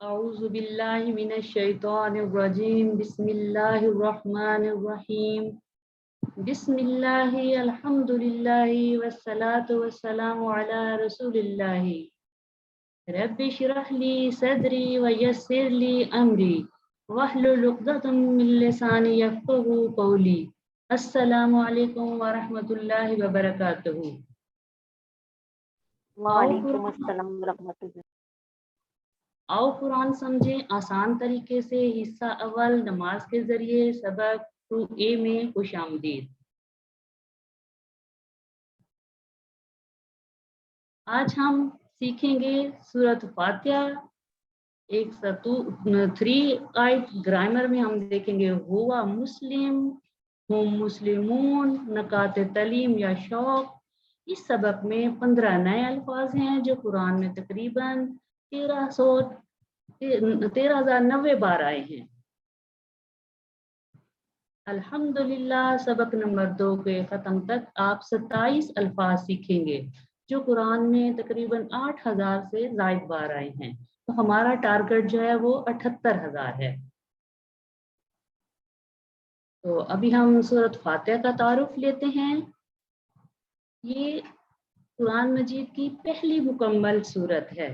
أعوذ بالله من الشيطان الرجيم بسم الله الرحمن الرحيم بسم الله الحمد لله والصلاة والسلام على رسول الله رب اشرح لي صدري ويسر لي أمري واحلل عقدة من لساني يفقهوا قولي السلام علیکم ورحمۃ اللہ وبرکاتہ۔ وعلیکم السلام ورحمۃ اللہ۔ آؤ قرآن سمجھیں آسان طریقے سے۔ حصہ اول نماز کے ذریعے سبق 2A میں خوش آمدید۔ آج ہم سیکھیں گے سورۃ فاتحہ 103 آیت۔ گرامر میں ہم دیکھیں گے ہوا مسلم، ہم مسلمون، نکات تعلیم یا شوق۔ اس سبق میں 15 نئے الفاظ ہیں جو قرآن میں تقریباً 13,090 بار آئے ہیں۔ الحمدللہ سبق نمبر 2 کے ختم تک آپ 27 الفاظ سیکھیں گے جو قرآن میں تقریباً 8,000 سے زائد بار آئے ہیں، تو ہمارا ٹارگٹ جو ہے وہ 78,000 ہے۔ تو ابھی ہم سورۃ فاتحہ کا تعارف لیتے ہیں۔ یہ قرآن مجید کی پہلی مکمل سورت ہے،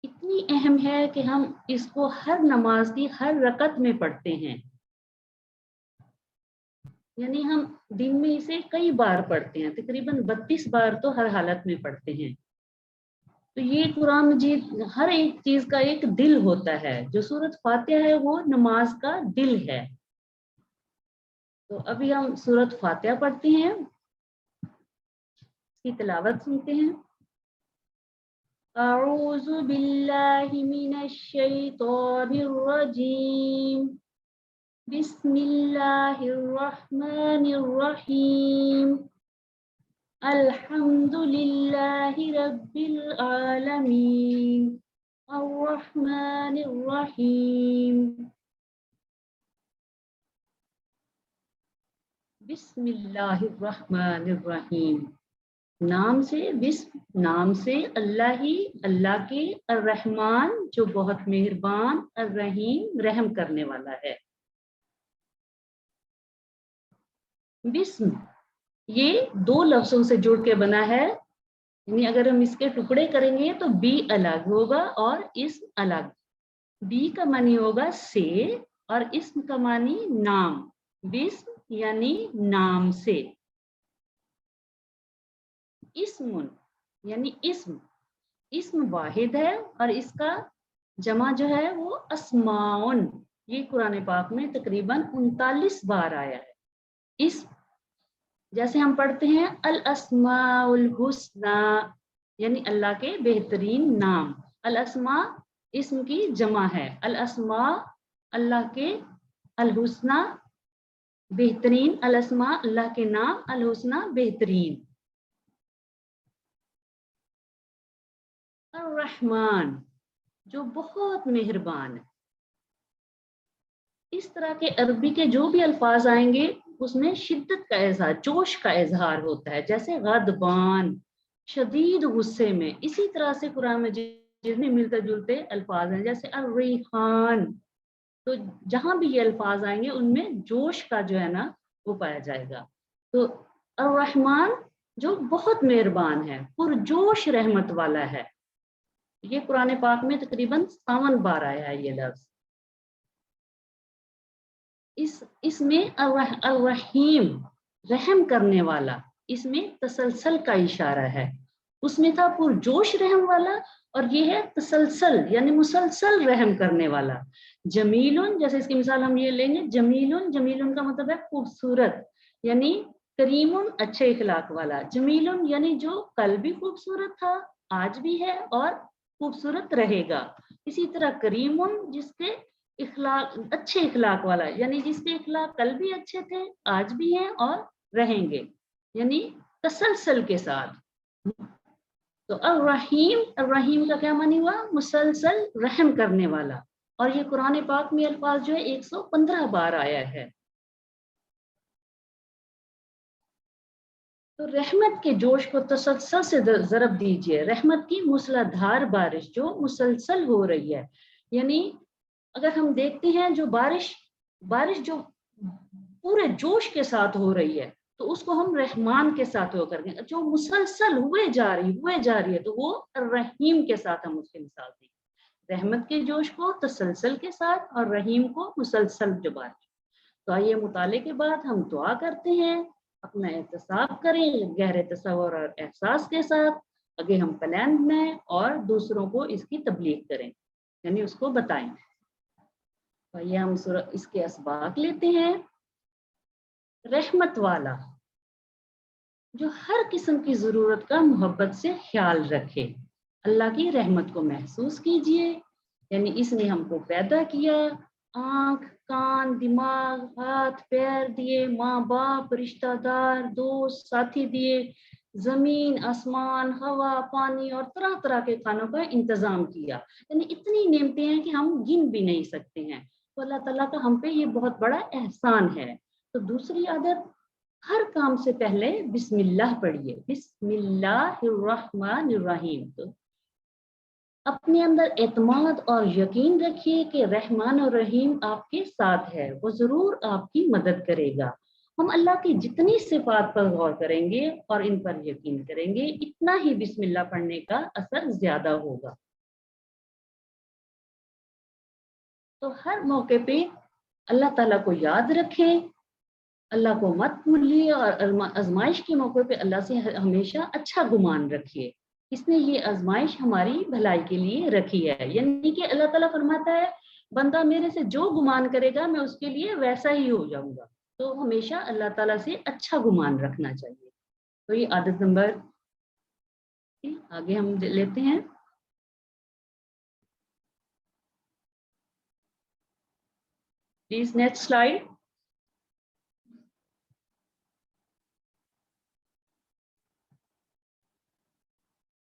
اتنی اہم ہے کہ ہم اس کو ہر نماز کی ہر رکعت میں پڑھتے ہیں، یعنی ہم دن میں اسے کئی بار پڑھتے ہیں، تقریباً 32 بار تو ہر حالت میں پڑھتے ہیں۔ تو یہ قرآن مجید ہر ایک چیز کا ایک دل ہوتا ہے، جو سورۃ فاتحہ ہے وہ نماز کا دل ہے۔ تو ابھی ہم سورۃ فاتحہ پڑھتے ہیں، اس کی تلاوت سنتے ہیں۔ اعوذ باللہ من الشیطان الرجیم بسم اللہ الرحمن الرحیم الحمد للہ رب العالمین الرحمن الرحیم۔ بسم اللہ الرحمن الرحیم، نام سے اللہ ہی، اللہ کے، الرحمن جو بہت مہربان، الرحیم رحم کرنے والا ہے۔ بسم یہ 2 لفظوں سے جڑ کے بنا ہے، یعنی اگر ہم اس کے ٹکڑے کریں گے تو بی الگ ہوگا اور اسم الگ۔ بی کا معنی ہوگا سے اور اسم کا معنی نام۔ بسم یعنی نام سے۔ اسم یعنی اسم واحد ہے اور اس کا جمع جو ہے وہ اسماء۔ یہ قرآن پاک میں تقریباً 39 بار آیا ہے۔ اسم جیسے ہم پڑھتے ہیں الاسماء الحسنی، یعنی اللہ کے بہترین نام۔ الاسماء اسم کی جمع ہے، الاسماء اللہ کے، الحسنی بہترین، الاسماء اللہ کے نام، الحسنی بہترین۔ الرحمن جو بہت مہربان ہے۔ اس طرح کے عربی کے جو بھی الفاظ آئیں گے اس میں شدت کا اظہار، جوش کا اظہار ہوتا ہے، جیسے غضبان شدید غصے میں۔ اسی طرح سے قرآن مجید میں ملتے جلتے الفاظ ہیں، جیسے الریحان۔ تو جہاں بھی یہ الفاظ آئیں گے ان میں جوش کا جو ہے نا وہ پایا جائے گا۔ تو الرحمن جو بہت مہربان ہے، پرجوش رحمت والا ہے۔ یہ قرآن پاک میں تقریباً 57 بار آیا ہے یہ لفظ۔ اس میں الرحیم رحم کرنے والا، اس میں تسلسل کا اشارہ ہے۔ اس میں تھا پرجوش رحم والا اور یہ ہے تسلسل یعنی مسلسل رحم کرنے والا۔ جمیل جیسے اس کی مثال ہم یہ لیں گے، جمیل کا مطلب ہے خوبصورت، یعنی کریم اچھے اخلاق والا۔ جمیل یعنی جو کل بھی خوبصورت تھا، آج بھی ہے اور خوبصورت رہے گا۔ اسی طرح کریم جس کے اخلاق اچھے اخلاق والا، یعنی جس کے اخلاق کل بھی اچھے تھے، آج بھی ہیں اور رہیں گے، یعنی تسلسل کے ساتھ۔ تو الرحیم کا کیا معنی ہوا؟ مسلسل رحم کرنے والا۔ اور یہ قرآن پاک میں الفاظ جو ہے 115 بار آیا ہے۔ تو رحمت کے جوش کو تسلسل سے ضرب دیجئے، رحمت کی موسلادھار بارش جو مسلسل ہو رہی ہے، یعنی اگر ہم دیکھتے ہیں جو بارش جو پورے جوش کے ساتھ ہو رہی ہے تو اس کو ہم رحمان کے ساتھ ہو کر کے، جو مسلسل ہوئے جا رہی ہے تو وہ رحیم کے ساتھ ہم اس کی مثال دیں، رحمت کے جوش کو تسلسل کے ساتھ اور رحیم کو مسلسل جو بارش۔ تو آئیے مطالعے کے بعد ہم دعا کرتے ہیں، اپنا احتساب کریں گہرے تصور اور احساس کے ساتھ، آگے ہم پلان بنائیں اور دوسروں کو اس کی تبلیغ کریں، یعنی اس کو بتائیں۔ آئیے ہم اس کے اسباق لیتے ہیں۔ رحمت والا جو ہر قسم کی ضرورت کا محبت سے خیال رکھے، اللہ کی رحمت کو محسوس کیجئے، یعنی اس نے ہم کو پیدا کیا، آنکھ، کان، دماغ، ہاتھ، پیر دیے، ماں باپ، رشتہ دار، دوست، ساتھی دیے، زمین، آسمان، ہوا، پانی اور طرح طرح کے کھانوں کا انتظام کیا، یعنی اتنی نعمتیں ہیں کہ ہم گن بھی نہیں سکتے ہیں۔ تو اللہ تعالیٰ کا ہم پہ یہ بہت بڑا احسان ہے۔ تو دوسری عادت، ہر کام سے پہلے بسم اللہ پڑھیے، بسم اللہ الرحمن الرحیم۔ تو اپنے اندر اعتماد اور یقین رکھیے کہ رحمان اور رحیم آپ کے ساتھ ہے، وہ ضرور آپ کی مدد کرے گا۔ ہم اللہ کی جتنی صفات پر غور کریں گے اور ان پر یقین کریں گے، اتنا ہی بسم اللہ پڑھنے کا اثر زیادہ ہوگا۔ تو ہر موقع پہ اللہ تعالیٰ کو یاد رکھیں، اللہ کو مت بھولیے، اور آزمائش کے موقع پہ اللہ سے ہمیشہ اچھا گمان رکھیے، اس نے یہ آزمائش ہماری بھلائی کے لیے رکھی ہے، یعنی کہ اللہ تعالیٰ فرماتا ہے بندہ میرے سے جو گمان کرے گا میں اس کے لیے ویسا ہی ہو جاؤں گا، تو ہمیشہ اللہ تعالیٰ سے اچھا گمان رکھنا چاہیے۔ تو یہ عادت نمبر، آگے ہم لیتے ہیں۔ Please next slide.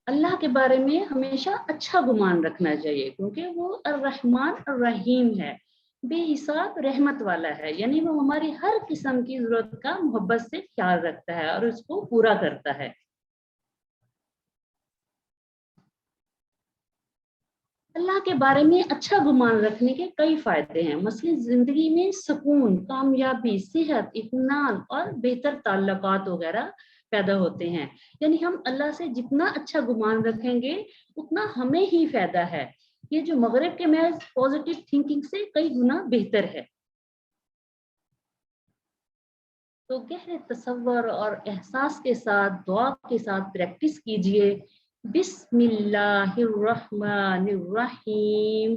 اللہ کے بارے میں ہمیشہ اچھا گمان رکھنا چاہیے، کیونکہ وہ الرحمن الرحیم ہے، بے حساب رحمت والا ہے، یعنی وہ ہماری ہر قسم کی ضرورت کا محبت سے خیال رکھتا ہے اور اس کو پورا کرتا ہے۔ اللہ کے بارے میں اچھا گمان رکھنے کے کئی فائدے ہیں، مثلاً زندگی میں سکون، کامیابی، صحت، اطمینان اور بہتر تعلقات وغیرہ پیدا ہوتے ہیں، یعنی ہم اللہ سے جتنا اچھا گمان رکھیں گے اتنا ہمیں ہی فائدہ ہے، یہ جو مغرب کے محض پازیٹیو تھنکنگ سے کئی گنا بہتر ہے۔ تو گہرے تصور اور احساس کے ساتھ دعا کے ساتھ پریکٹس کیجئے، بسم اللہ الرحمن الرحیم۔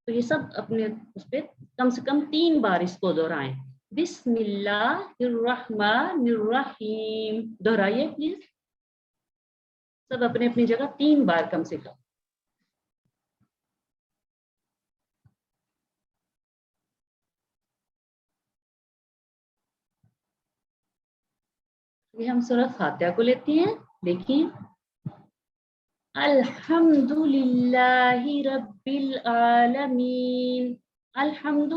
تو یہ سب اپنے اس پہ کم سے کم 3 بار اس کو دہرائیں، بسم اللہ الرحمن الرحیم، دہرائیے پلیز سب اپنے اپنی جگہ 3 بار کم سے کم۔ یہ ہم سورۃ فاتحہ کو لیتے ہیں، دیکھیں، الحمدللہ رب العالمین۔ الحمد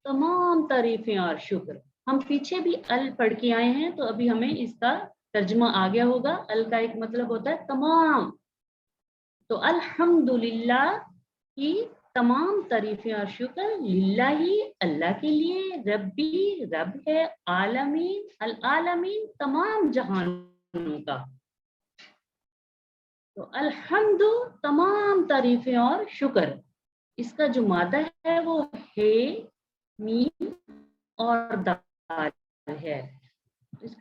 تمام تعریفیں اور شکر، ہم پیچھے بھی ال پڑھ کے آئے ہیں تو ابھی ہمیں اس کا ترجمہ آ گیا ہوگا۔ ال کا ایک مطلب ہوتا ہے تمام، تو الحمدللہ کی تمام تعریفیں اور شکر، للہ ہی اللہ کے لیے، ربی رب ہے، عالمین العالمین تمام جہانوں کا۔ تو الحمد تمام تعریفیں اور شکر، اس کا جو مادہ ہے وہ ہے، میم اور دال ہے، اس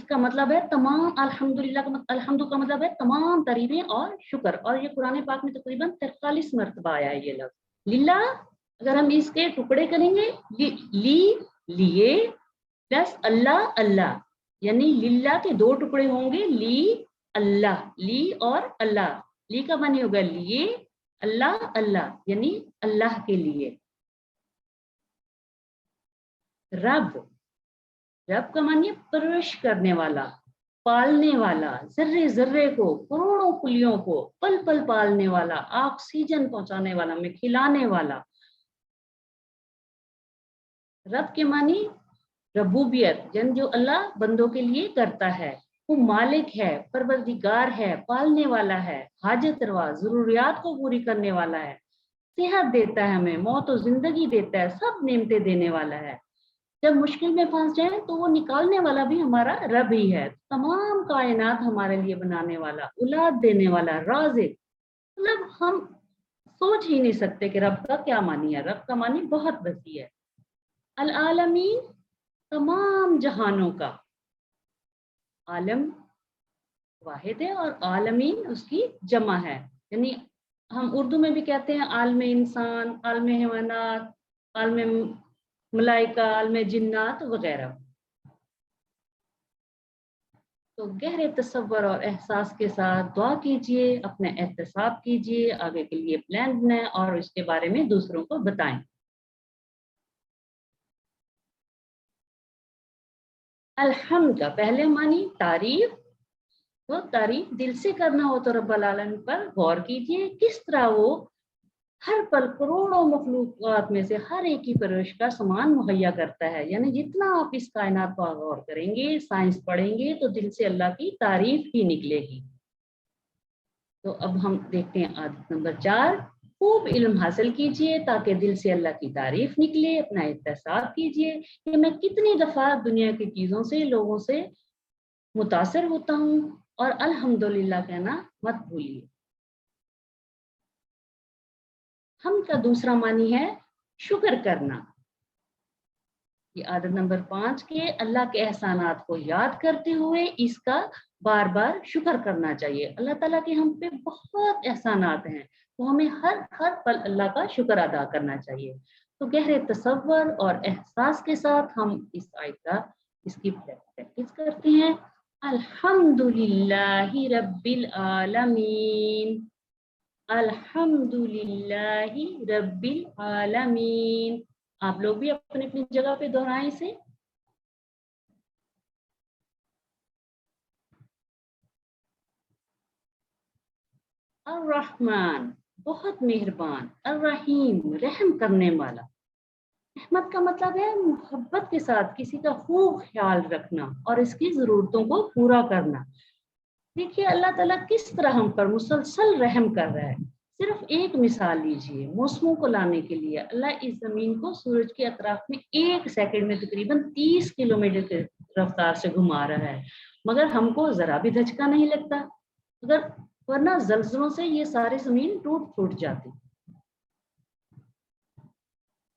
کا مطلب ہے تمام، الحمدللہ کا الحمد کا مطلب ہے تمام تعریفیں اور شکر، اور یہ قرآن پاک میں تقریباً 43 مرتبہ آیا ہے یہ لفظ للہ۔ اگر ہم اس کے ٹکڑے کریں گے، لی لیے پلس اللہ اللہ، یعنی للہ کے 2 ٹکڑے ہوں گے، لی اللہ، لی اور اللہ، لی کا معنی ہوگا لیے، اللہ اللہ یعنی اللہ کے لیے۔ رب، رب کا معنی پرورش کرنے والا، پالنے والا، ذرے ذرے کو، کروڑوں کلیوں کو پل پل پالنے والا، آکسیجن پہنچانے والا، میں کھلانے والا۔ رب کے معنی ربوبیت، یعنی جو اللہ بندوں کے لیے کرتا ہے، وہ مالک ہے، پروردگار ہے، پالنے والا ہے، حاجت روا، ضروریات کو پوری کرنے والا ہے، صحت دیتا ہے ہمیں، موت و زندگی دیتا ہے، سب نعمتیں دینے والا ہے۔ جب مشکل میں پھنس جائیں تو وہ نکالنے والا بھی ہمارا رب ہی ہے، تمام کائنات ہمارے لیے بنانے والا، اولاد دینے والا، رازق۔ مطلب ہم سوچ ہی نہیں سکتے کہ رب کا کیا معنی ہے۔ رب کا معنی بہت وسیع ہے۔ العالمین، تمام جہانوں کا، عالم واحد ہے اور عالمین اس کی جمع ہے، یعنی ہم اردو میں بھی کہتے ہیں عالم انسان، عالم حیوانات، عالم ملائکہ، عالم جنات وغیرہ۔ تو گہرے تصور اور احساس کے ساتھ دعا کیجئے، اپنا احتساب کیجئے، آگے کے لیے پلان بنائیں اور اس کے بارے میں دوسروں کو بتائیں۔ الحمد کا پہلے معنی تعریف، تو تعریف دل سے کرنا ہو تو رب العالمین پر غور کیجئے، کس طرح وہ ہر پل کروڑوں مخلوقات میں سے ہر ایک کی پرورش کا سامان مہیا کرتا ہے۔ یعنی جتنا آپ اس کائنات پر غور کریں گے، سائنس پڑھیں گے، تو دل سے اللہ کی تعریف ہی نکلے گی۔ تو اب ہم دیکھتے ہیں عادت نمبر 4، خوب علم حاصل کیجئے تاکہ دل سے اللہ کی تعریف نکلے، اپنا احتساب کیجئے کہ میں کتنی دفعہ دنیا کی چیزوں سے، لوگوں سے متاثر ہوتا ہوں، اور الحمدللہ کہنا مت بھولیے۔ ہم کا دوسرا معنی ہے شکر کرنا۔ یہ عادت نمبر 5 کے اللہ کے احسانات کو یاد کرتے ہوئے اس کا بار بار شکر کرنا چاہیے۔ اللہ تعالیٰ کے ہم پہ بہت احسانات ہیں، تو ہمیں ہر پل اللہ کا شکر ادا کرنا چاہیے۔ تو گہرے تصور اور احساس کے ساتھ ہم اس آیت کا اس کی پریکٹس کرتے ہیں۔ الحمدللہ رب العالمین، الحمدللہ رب العالمین۔ آپ لوگ بھی اپنی اپنی جگہ پہ دہرائیں اسے۔ الرحمن، بہت مہربان، الرحیم، رحم کرنے والا۔ رحمت کا مطلب ہے محبت کے ساتھ کسی کا خوب خیال رکھنا اور اس کی ضرورتوں کو پورا کرنا۔ دیکھیے اللہ تعالیٰ کس طرح ہم پر مسلسل رحم کر رہا ہے۔ صرف ایک مثال لیجئے، موسموں کو لانے کے لیے اللہ اس زمین کو سورج کے اطراف میں 1 سیکنڈ میں تقریباً 30 کلومیٹر کی رفتار سے گھما رہا ہے، مگر ہم کو ذرا بھی دھچکا نہیں لگتا، ورنہ زلزلوں سے یہ ساری زمین ٹوٹ پھوٹ جاتی۔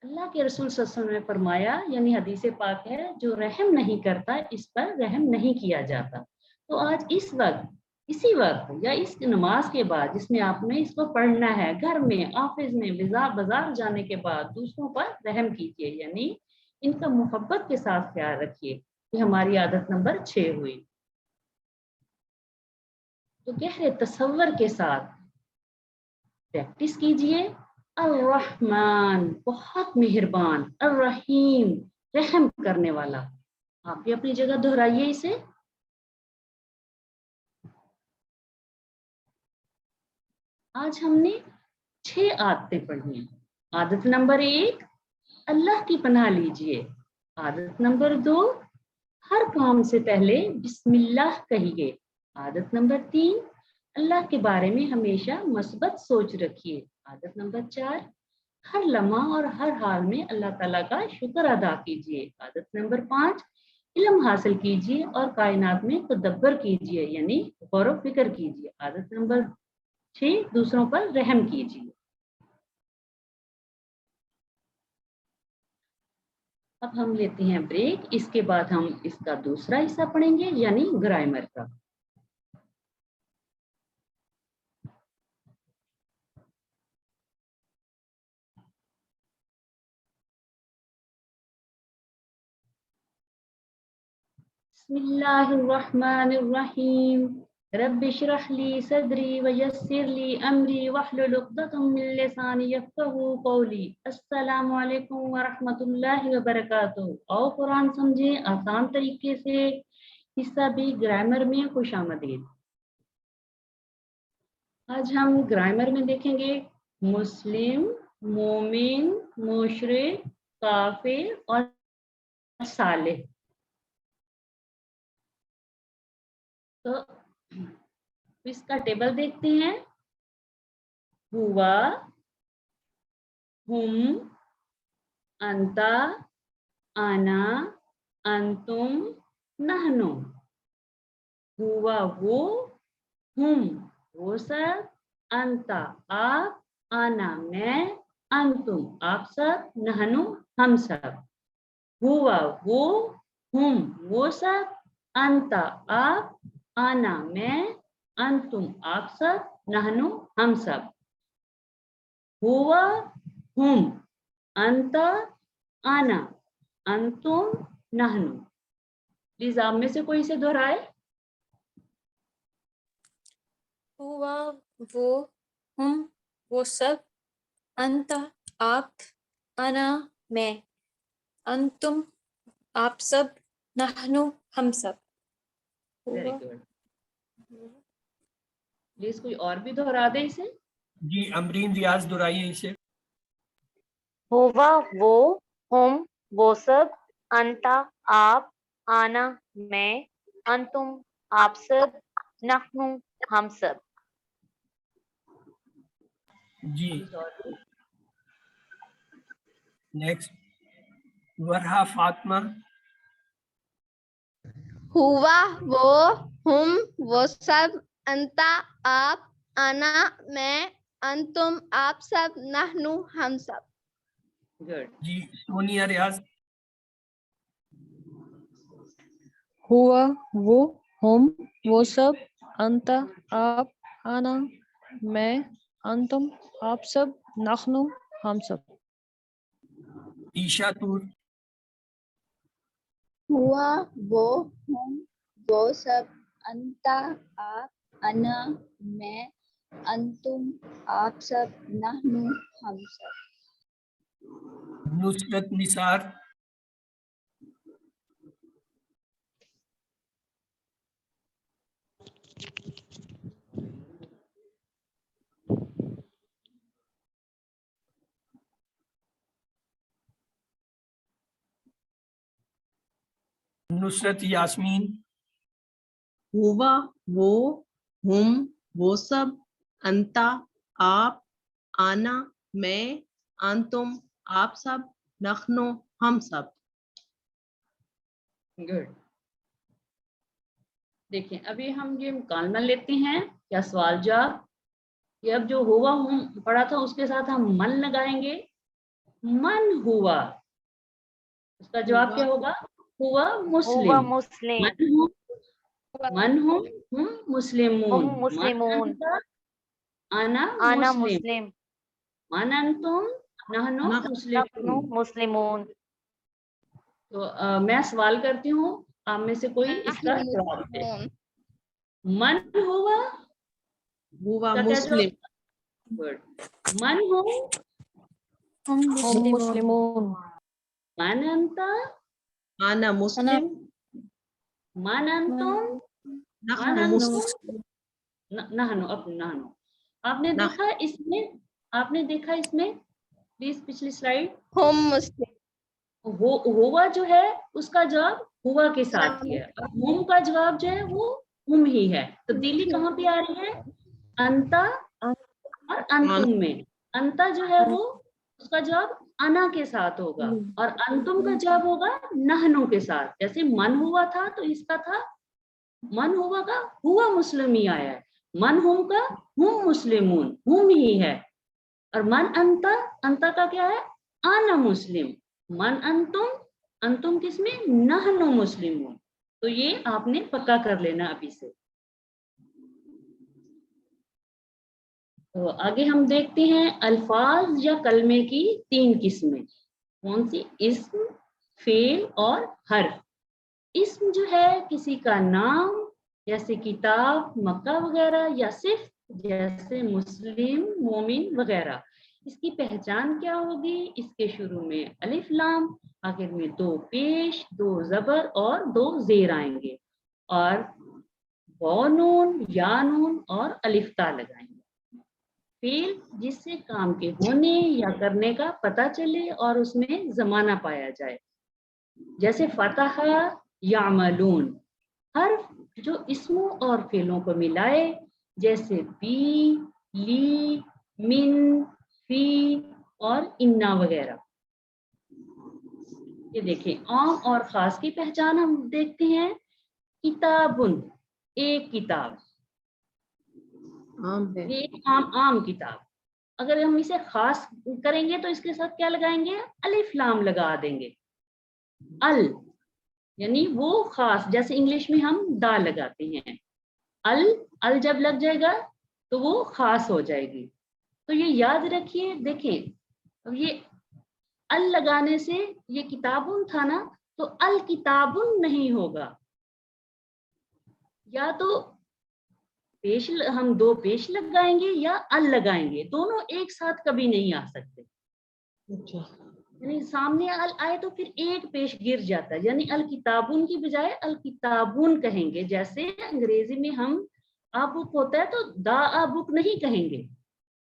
اللہ کے رسول صلی اللہ علیہ وسلم نے فرمایا، یعنی حدیث پاک ہے، جو رحم نہیں کرتا اس پر رحم نہیں کیا جاتا۔ تو آج اس وقت، اسی وقت یا اس نماز کے بعد جس میں آپ نے اس کو پڑھنا ہے، گھر میں، آفس میں، بازار جانے کے بعد دوسروں پر رحم کیجیے، یعنی ان کا محبت کے ساتھ خیال رکھیے۔ یہ ہماری عادت نمبر 6 ہوئی۔ تو گہرے تصور کے ساتھ پریکٹس کیجیے۔ الرحمن، بہت مہربان، الرحیم، رحم کرنے والا۔ آپ بھی اپنی جگہ دہرائیے اسے۔ آج ہم نے 6 عادتیں پڑھی ہیں۔ عادت نمبر 1، اللہ کی پناہ لیجئے۔ عادت نمبر 2، ہر کام سے پہلے بسم اللہ کہیے۔ عادت نمبر 3، اللہ کے بارے میں ہمیشہ مثبت سوچ رکھیے۔ عادت نمبر 4، ہر لمحہ اور ہر حال میں اللہ تعالیٰ کا شکر ادا کیجیے۔ عادت نمبر 5، علم حاصل کیجیے اور کائنات میں تدبر کیجیے، یعنی غور و فکر کیجیے۔ عادت نمبر 6، دوسروں پر رحم کیجیے۔ اب ہم لیتے ہیں بریک، اس کے بعد ہم اس کا دوسرا حصہ پڑھیں گے، یعنی گرامر کا۔ بسم اللہ الرحمن الرحیم، رب اشرح لی صدری ویسر لی امری واحلل عقدۃ من لسانی یفقہوا قولی۔ السلام علیکم ورحمۃ اللہ وبرکاتہ۔ اور قرآن سمجھیں آسان طریقے سے، حصہ بھی گرامر میں خوش آمدید۔ آج ہم گرامر میں دیکھیں گے مسلم، مومن، مشرک، کافر اور صالح۔ तो इसका टेबल देखते हैं। हुआ, हुम, अंता, आना, अंतुम, नहनु। हुआ वो, हुम वो सब, अंता आप, आना मैं, अंतुम आप सब, नहनु हम सब। हुआ वो, हुम वो सब, अंता आप, आना मैं, अंतुम आप सब, नहनु हम सब। हुआ, हुम, अंता, आना, अंतुम, नहनु। प्लीज आप में से कोई इसे दोहराए। हुआ वो, हम वो सब, अंत आप, अना मैं, अंतुम आप सब, नहनु हम सब। वेरी हुआ गुड। प्लीज कोई और भी दोहरा दे इसे। जी अमरीन रियाज दोहराइए इसे। हुआ वो, हुम वो सब, अंता आप, आना मैं, अंतुम आप सब, नहनु हम सब। जी नेक्स्ट वरहा फातिमा। हुआ वो, हम वो सब, अंता आप, आना मैं, अंतुम आप सब, नहनु हम सब। गुड। जी सोनिया रियाज। हुआ वो, हम वो सब, अंत आप, आना मैं, अंतुम आप सब, नहनु हम सब। ईशा तूर। हुआ वो, हम वो सब, अंता आप, आना मैं, अंतुम आप सब, नहनु हम सब। नुसरत निसार। नुसरत यास्मीन। हुआ वो, हम वो सब, अंता आप, आना मैं, अंतुम आप सब, नखनो हम सब। गुड। देखिए अभी हम ये मुकालमा लेते हैं, क्या सवाल जवाब। ये अब जो हुआ हम पढ़ा था उसके साथ हम मन लगाएंगे। मन हुआ, उसका जवाब क्या होगा? हुआ मुस्लिम। हुआ मुस्लिम, मन हूँ, हम मुस्लिमून। हम मुस्लिमून, आना आना मुस्लिम। मुस्लिम, मन अंतुम, नहनु नहनु मुस्लिमून। मुस्लिमून। तो मैं सवाल करती हूँ, आप में से कोई इसका जवाब दे। मन हुआ, हुआ इसका क्या मुस्लिम। जवाब? गुड। मन हो, हम हम मुस्लिमून। मन अंता, आना मुस्लिम, मन अंतुम, नखनो मुस्लिम। नहनु अपने नहनु। आपने देखा इसमें, आपने देखा इसमें, प्लीज पिछली स्लाइड। हम मुस्लिम। हुआ जो है उसका जवाब हुआ के साथ ही है, और हुम का जवाब जो है वो हुम ही है। तब्दीली कहाँ पे आ रही है? अंता और अंतुम में। अंता जो है वो उसका जवाब अना के साथ होगा, और अंतुम का जवाब होगा नहनु के साथ। जैसे मन हुआ था तो इसका था, मन हुआ का हुआ मुस्लिम ही आया है, मन हुम का हुम मुस्लिमून, हुम ही है। और मन अंता, अंता का क्या है? आना मुस्लिम। मन अंतुम, अंतुम किसमें? नहनु मुस्लिमून। तो ये आपने पक्का कर लेना अभी से। तो आगे हम देखते हैं अल्फाज या कलमे की 3 किस्में। कौन सी? इस्म, फेल और हर्फ। इस्म जो है किसी का नाम, जैसे किताब, मक्का वगैरह, या सिर्फ जैसे मुस्लिम, मोमिन वगैरह। इसकी पहचान क्या होगी? इसके शुरू में अलिफ लाम, आखिर में 2 पेश, 2 जबर और 2 जेर आएंगे, और वाव नून, या नून और अलिफ ता लगाएंगे। फेल जिससे काम के होने या करने का पता चले और उसमें जमाना पाया जाए, जैसे फतहा, यामलून। हर्फ जो इसमों और फेलों को मिलाए, जैसे बी, ली, मिन, फी और इन्ना वगैरह। ये देखें, आम और खास की पहचान हम देखते हैं। किताबुन, एक किताब, आम है। ये एक आम किताब। अगर हम इसे खास करेंगे तो इसके साथ क्या लगाएंगे? अलिफ लाम लगा देंगे। अल यानी वो खास, जैसे इंग्लिश में हम दा लगाते हैं। अल जब लग जाएगा तो वो खास हो जाएगी। तो ये याद रखिए। देखें, अब ये अल लगाने से ये किताबुन था ना, तो अल किताबुन नहीं होगा। या तो पेश, हम दो पेश लगाएंगे या अल लगाएंगे, दोनों एक साथ कभी नहीं आ सकते। अच्छा, यानी सामने अल आए तो फिर एक पेश गिर जाता है, यानी अल किताबुन की बजाय अल किताबुन कहेंगे। जैसे अंग्रेजी में हम आ बुक होता है तो दा आ बुक नहीं कहेंगे।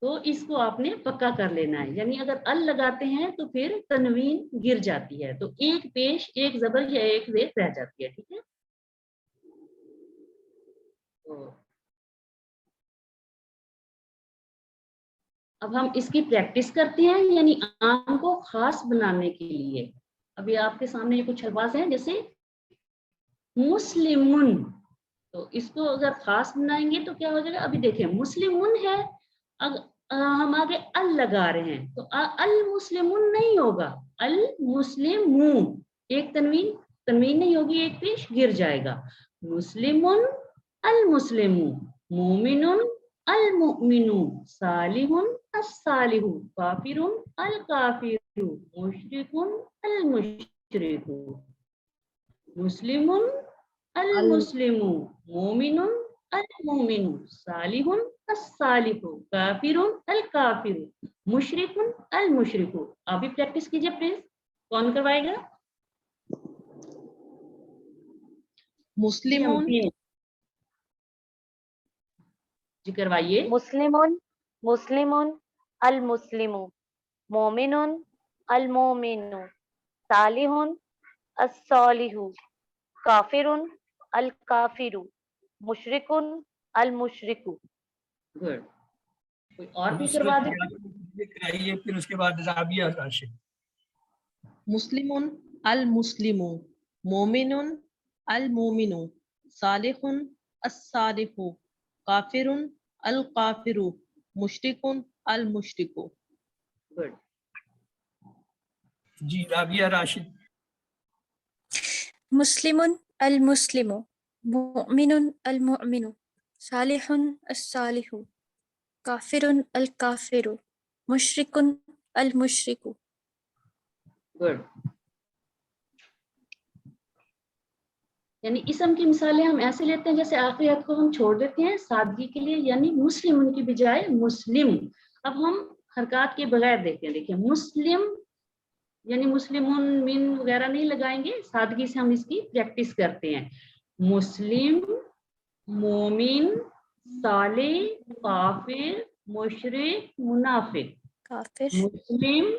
तो इसको आपने पक्का कर लेना है। यानी अगर अल लगाते हैं तो फिर तनवीन गिर जाती है, तो एक पेश, एक जबर या एक जेर रह जाती है। ठीक है, तो अब हम इसकी प्रैक्टिस करते हैं, यानी आम को खास बनाने के लिए। अभी आपके सामने ये कुछ अल्फाज हैं, जैसे मुस्लिमुन, तो इसको अगर खास बनाएंगे तो क्या हो जाएगा? अभी देखें, मुस्लिमुन है, हम आगे अल लगा रहे हैं तो अल मुस्लिमुन नहीं होगा, अल मुस्लिमू, एक तनवीन नहीं होगी, एक पेश गिर जाएगा। मुस्लिमुन अल मुस्लिमू, मोमिनुन अल मुमिनू, सालिहुन अस्सालिहु, काफिरुन अल काफिरु, मुशरिकुन अल मुशरिकु। मुस्लिमुन अल मुस्लिमू, मोमिनुन अल मोमिनु, सालिहुन अस्सालिहु, काफिरुन अल काफिरु, मुशरिकुन अल मुशरिकु। अभी प्रैक्टिस कीजिए प्लीज। कौन करवाएगा? मुस्लिमून जी करवाइए। मुस्लिमुन, मुस्लिमुन अल मुस्लिमु, मोमिनुन अल मोमिनु, सालिहुन अस्सालिहु, काफिरुन अल काफिरु, मुशरिकुन अल मुशरिकु। गुड। कोई और भी करवा दे। कराइए, फिर उसके बाद राबिया और राशिद। मुस्लिमुन अल मुस्लिमू, मोमिनुन अल मोमिनु, सालिहुन अस्सालिहु, काफिरुन अल काफिरु, मुशरिकुन अल मुशरिकु। गुड। जी राबिया राशिद। मुस्लिमुन अल मुस्लिमु, मुमिनुन अल मुमिनु, सालिहुन अस्सालिहु, काफिरुन अल काफिरु, मुशरिकुन अल मुशरिकु। गुड। यानी इसम की मिसालें हम ऐसे लेते हैं, जैसे आखिरी हद को हम छोड़ देते हैं सादगी के लिए, यानी मुस्लिम की बजाय मुस्लिम। अब हम हरकत के बगैर देखते हैं। देखिए, मुस्लिम यानी मुस्लिमुन मिन वगैरह नहीं लगाएंगे, सादगी से हम इसकी प्रैक्टिस करते हैं। मुस्लिम, मोमिन, साले, काफिर, मुशरिक, मुनाफिक। काफिर, मुस्लिम,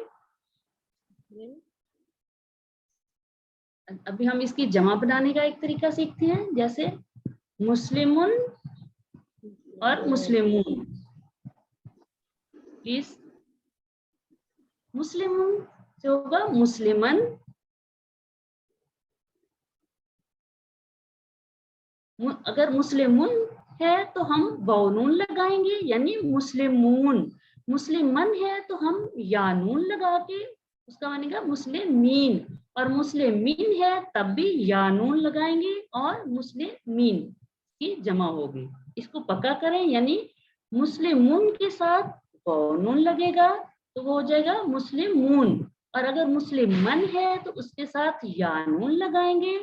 अभी हम इसकी जमा बनाने का एक तरीका सीखते हैं, जैसे मुस्लिमुन और मुस्लिमून। प्लीज, मुस्लिमुन से होगा मुस्लिमन, अगर मुस्लिमुन है तो हम वाउनून लगाएंगे, यानी मुस्लिमून। मुस्लिमन है तो हम यानून लगा के उसका बनेगा मुस्लिमीन, और मुस्लिमीन है तब भी यानून लगाएंगे और मुस्लिमीन की जमा होगी। इसको पक्का करें, यानी मुस्लिमून के साथ वाउनून लगेगा तो वो हो जाएगा मुस्लिमून, और अगर मुस्लिमन है तो उसके साथ यानून लगाएंगे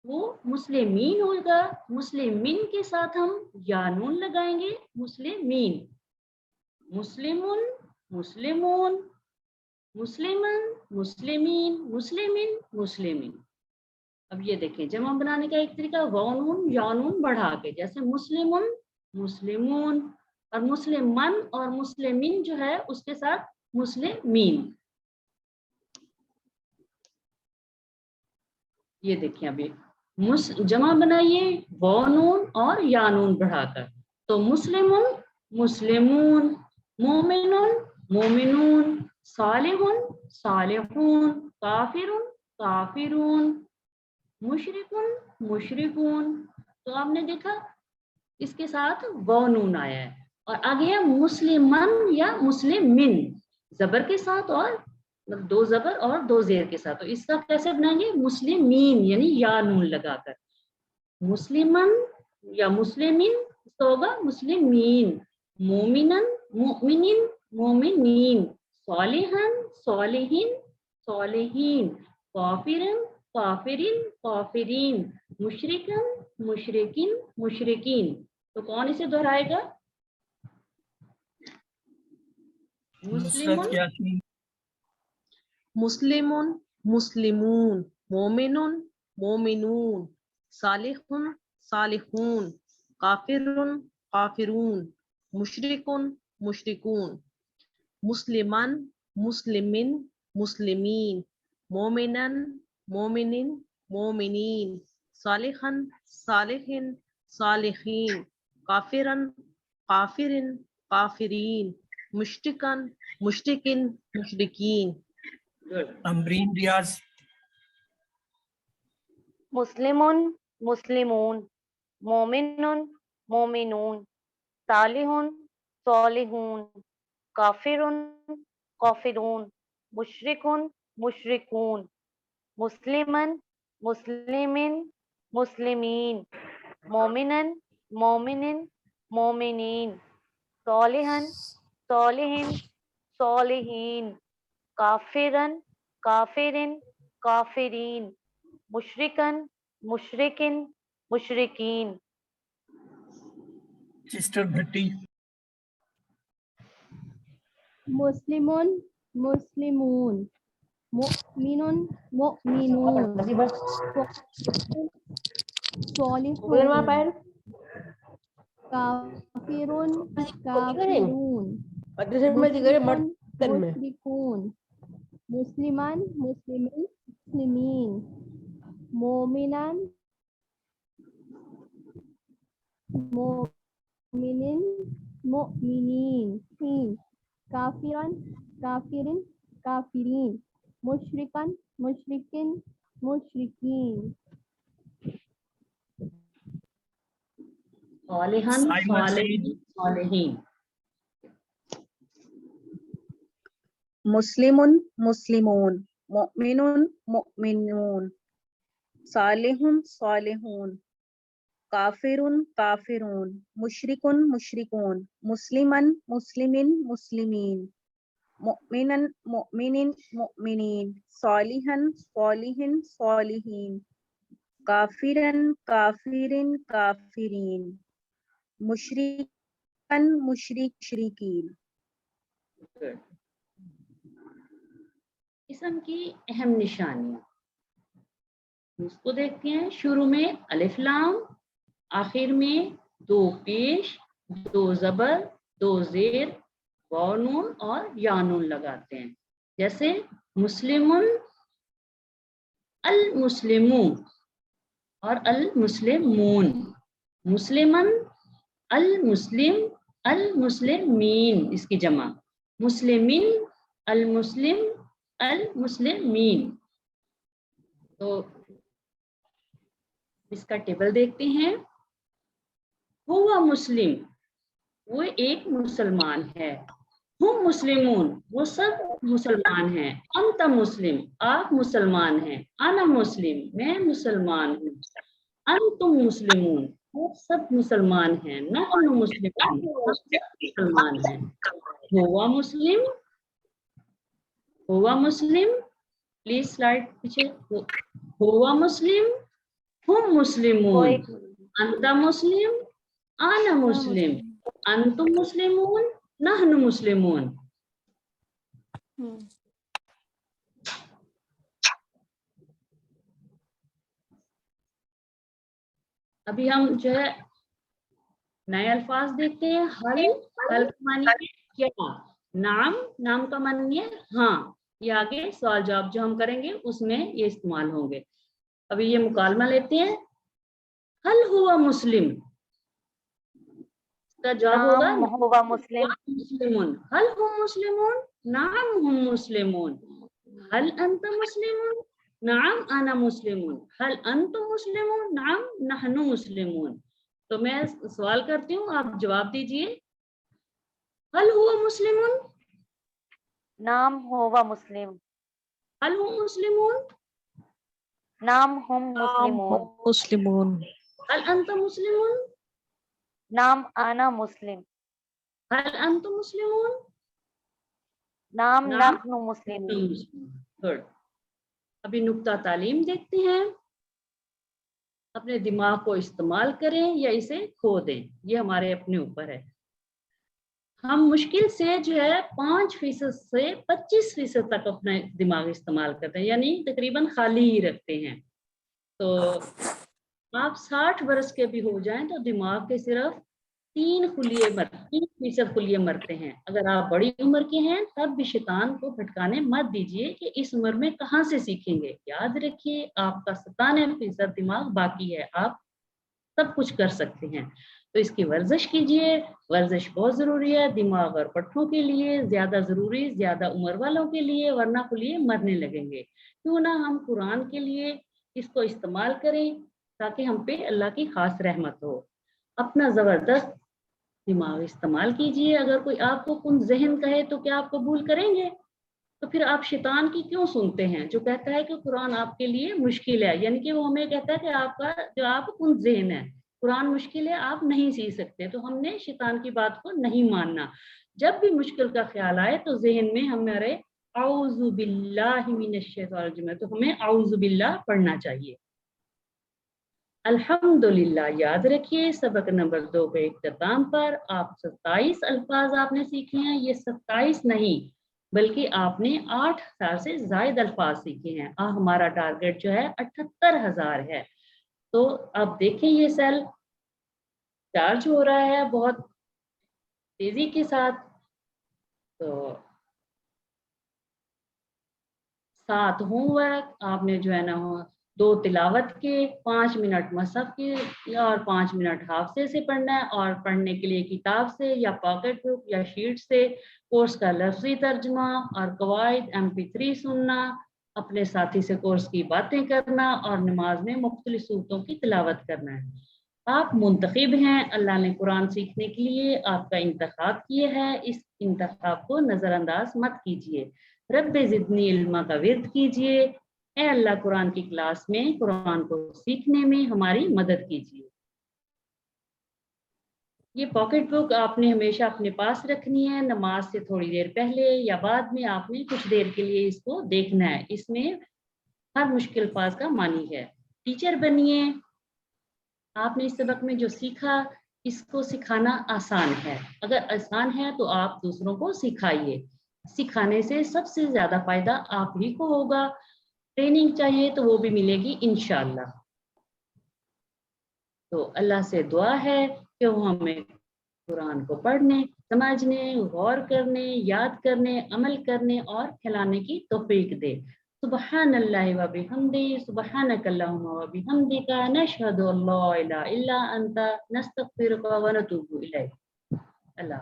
वो मुस्लिमीन होगा। मुस्लिमीन के साथ हम यानून लगाएंगे, मुस्लिमीन। मुस्लिमुन, मुस्लिमून, मुस्लिमन, मुस्लिमीन, मुस्लिमिन, मुस्लिमीन। अब ये देखें, जमा बनाने का एक तरीका वाउनून यानून बढ़ा के, जैसे मुस्लिमुन, मुस्लिमून, और मुस्लिमन और मुस्लिमिन जो है उसके साथ मुस्लिमीन। ये देखिए, अभी जमा बनाइए वाव नून और या नून बढ़ा कर, तो मुस्लिमुन मुस्लिमून, मोमिनुन मोमिनून, सालिहुन सालिहून, काफिरुन काफिरून, मुशरिकुन मुशरिकून। तो आपने देखा इसके साथ वाव नून आया है, और आगे है मुस्लिमन या मुस्लिमिन, जबर के साथ और दो जबर और दो जेर के साथ। तो इसका कैसे बनाएंगे, मुस्लिमीन यानी या नून लगाकर, मुस्लिमन या मुस्लिमिन तो होगा मुस्लिमीन, मोमिनन मोमिनिन मोमिनीन, सालिहन सालिहिन सालिहीन, काफिरन काफिरिन काफिरीन, मुशरिकन मुशरिकिन मुशरिकीन। तो कौन इसे दोहराएगा, नुसरत यासीन। मुस्लिमुन मुस्लिमून, मोमिनुन मोमिनून, सालिहुन सालिहून, काफिरुन काफिरून, मुशरिकुन मुशरिकून, मुस्लिमान मुस्लिमिन मुस्लिमीन, मोमिनन मोमिनिन मोमिनीन, सालिहन सालिहिन सालिहीन, काफिरन काफिरिन काफिरीन, मुश्रिकन मुश्रिकिन मुशरिकीन। अमरीन रियाज। मुस्लिमुन मुस्लिमून, मोमिनुन मोमिनून, सालिहुन सालिहून, काफिरुन काफिरून, मुशरिकुन मुशरिकून, मुस्लिमन मुस्लिमिन मुस्लिमीन, मोमिनन मोमिनिन मोमिनीन, सालिहन सालिहिन सालिहीन, काफिरन काफिरिन काफिरीन, मुशरिकन मुशरिकिन मुशरिकीन। सिस्टर भट्टी। मुस्लिमुन मुस्लिमून, मुमिनुन मुमिनून, सालिहुन काफिरुन काफिरून, मुशरिकुन मुशरिकून, मुस्लिमान मुस्लिमिन मुस्लिमीन, मोमिनान मोमिनिन मोमिनीन, काफिरन काफिरिन काफिरीन, मुशरिकन मुशरिकिन मुशरिकीन। सालिहन साइमन सालिहीन सईद। सालिहीन। मुस्लिमुन मुस्लिमून, मुमिनुन मुमिनून, सालिहुन सालिहून, काफिरुन काफिरून, मुशरिकुन मुशरिकून, मुस्लिमन मुस्लिमिन मुस्लिमीन, मुमिनन मुमिनिन मुमिनीन, सालिहन सालिहिन सालिहीन, काफिरन काफिरिन काफिरीन, मुशरिकन मुशरिकीन। इसम की अहम निशानियां उसको देखते हैं। शुरू में अलिफ लाम, आखिर में दो पेश, दो जबर, दो जेर, वाव नून और या नून लगाते हैं। जैसे मुस्लिमुन अल मुस्लिमून और अल मुस्लिमून, मुस्लिमन अल मुस्लिमीन इसकी जमा, मुस्लिमिन अल मुस्लिमीन। तो इसका टेबल देखते हैं। हुआ मुस्लिम, वो एक मुसलमान है। हुम मुस्लिमून, वो सब मुसलमान हैं। अंत मुस्लिम, आप मुसलमान हैं। अना मुस्लिम, मैं मुसलमान हूँ। अंतुम मुस्लिमून, वो सब मुसलमान हैं। नहनु मुस्लिमून, हम सब मुसलमान हैं। हुआ मुस्लिम, हुआ मुस्लिम, प्लीज स्लाइड पीछे। हुआ मुस्लिम, हुम मुस्लिमून, अंता मुस्लिम, आना मुस्लिम, अंतुम मुस्लिमून, नहनु मुस्लिमून। अभी हम जो है नए अल्फाज देखते हैं। हल, हल का मानिए क्या, नाम, नाम का मानिए हाँ। ये आगे सवाल जवाब जो हम करेंगे उसमें ये इस्तेमाल होंगे। अभी ये मुकालमा लेते हैं। हल हुआ मुस्लिम, इसका जवाब होगा नाम हुआ मुस्लिम, मुस्लिमुन। हल हुम मुस्लिमुन, नाम हुम मुस्लिमुन। हल अंत मुस्लिमुन, नाम अना मुस्लिमुन। हल अंतुम मुस्लिमुन, नाम नहनु मुस्लिमुन। तो मैं सवाल करती हूँ, आप जवाब दीजिए। हल हुआ मुस्लिमुन, नाम हुआ मुस्लिम, हल हुम मुस्लिमुन, नाम हुम नाम मुस्लिमून, मुस्लिमून, हल अंतुम मुस्लिमुन, नाम आना मुस्लिम, हल अंतुम मुस्लिमुन, नाम नाम नहनु मुस्लिमून। गुड। अभी नुक्ता तालीम देखते हैं। अपने दिमाग को इस्तेमाल करें या इसे खो दें, ये हमारे अपने ऊपर है। हम मुश्किल से जो है 5% से 25% तक अपना दिमाग इस्तेमाल करते हैं, यानी तकरीबन खाली ही रखते हैं। तो आप 60 बरस के भी हो जाएं तो दिमाग के सिर्फ 3% खुलिये मरते हैं। अगर आप बड़ी उम्र के हैं तब भी शैतान को भटकाने मत दीजिए कि इस उम्र में कहाँ से सीखेंगे। याद रखिए, आपका 97% दिमाग बाकी है, आप सब कुछ कर सकते हैं। तो इसकी वर्जिश कीजिए। वर्जिश बहुत जरूरी है दिमाग और पट्टों के लिए, ज्यादा जरूरी ज्यादा उम्र वालों के लिए, वरना खुलिए मरने लगेंगे। क्यों ना हम कुरान के लिए इसको इस्तेमाल करें ताकि हम पे अल्लाह की खास रहमत हो। अपना जबरदस्त दिमाग इस्तेमाल कीजिए। अगर कोई आपको कुन जहन कहे तो क्या आप कबूल करेंगे? तो फिर आप शैतान की क्यों सुनते हैं जो कहता है कि कुरान आपके लिए मुश्किल है, यानी कि वो हमें कहता है कि आपका जो आप कुन जहन है, कुरान मुश्किल है, आप नहीं सीख सकते। तो हमने शैतान की बात को नहीं मानना। जब भी मुश्किल का ख्याल आए तो जहन में हमारे औज़ु बिल्लाहि मिनश शैतानिर रजीम, तो हमें औज़ु बिल्लाह पढ़ना चाहिए। अल्हम्दुलिल्लाह याद रखिए, सबक नंबर 2 पे इख्तिताम पर आप 27 अल्फाज आपने सीखे हैं। ये 27 नहीं बल्कि आपने 8,000 से ज्यादा अल्फाज सीखे हैं। हमारा टारगेट जो है 78,000 है। तो अब देखें ये सेल चार्ज हो रहा है बहुत तेजी के साथ। तो 7 होमवर्क आपने जो है ना 2 तिलावत के, 5 मिनट मसहफ के और 5 मिनट हाफजे से पढ़ना है। और पढ़ने के लिए किताब से या पॉकेट बुक या शीट से कोर्स का लफ्जी तर्जमा और कवायद MP3 सुनना, अपने साथी से कोर्स की बातें करना और नमाज में मुख्तलिफ सूरतों की तिलावत करना है। आप मुंतखब हैं, अल्लाह ने कुरान सीखने के लिए आपका इंतखाब किया है। इस इंतखाब को नजरअंदाज मत कीजिए। रब्बे ज़िदनी इल्मा का विर्द कीजिए। ए अल्लाह, कुरान की क्लास में कुरान को सीखने में हमारी मदद कीजिए। ये पॉकेट बुक आपने हमेशा अपने पास रखनी है। नमाज से थोड़ी देर पहले या बाद में आपने कुछ देर के लिए इसको देखना है। इसमें हर मुश्किल अल्फाज का मानी है। टीचर बनिए। आपने इस सबक में जो सीखा इसको सिखाना आसान है। अगर आसान है तो आप दूसरों को सिखाइए। सिखाने से सबसे ज्यादा फायदा आप ही को होगा। ट्रेनिंग चाहिए तो वो भी मिलेगी इंशाअल्लाह। तो अल्लाह से दुआ है कि वो हमें कुरान को पढ़ने, समझने, गौर करने, याद करने, अमल करने और खिलाने की तौफीक दे। सुबहानल्लाहि व बिहम्दी, सुबहानकल्लाहुम्मा व बिहम्दिका, नशहदु अल्ला इलाहा इल्ला अंता, नस्तगफिरुका व नतूबु इलैक। अल्लाह।